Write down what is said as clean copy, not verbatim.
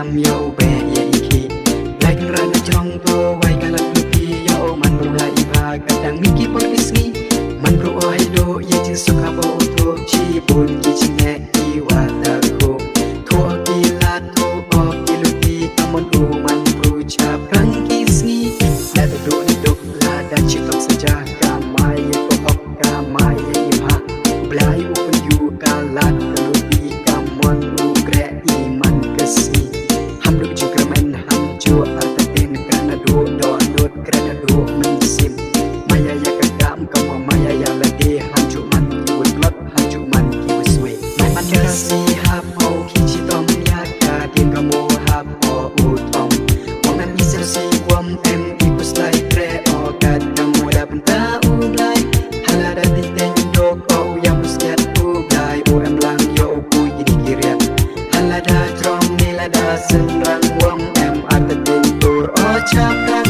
trong yêu về ye khi lại ra nơi trong tôi quay cả lần đi yêu man pro lại ba cả đang miki podcast ni man pro ai do ye chính số cả bộ thua chi buồn chi chinh nhẹ đi qua ta khô thua kỳ la thua o kỳ lu kỳ tâm man pro cha prang kisni đã được độ đi đục là đã chỉ tóc saja kamai ye ko kamai ye imha blai upun yu kalat kalubi kamon ugre iman kasi ham duk jukramen ham jo atatin kana do dot kana do mensim maya ya kakam kamu maya ya lade ham jo man kiwut blot ham jo man kiwuswe man kasi hap au kichi tom ya ka din kamu hap o utom woman misal si wam em ikus lai tre o kat kamu da benta ulai halada titen do ko yang muskat ulai o em lang yo ku jadi kirian halada trom ni lada senrang wam em atatin tur o chapran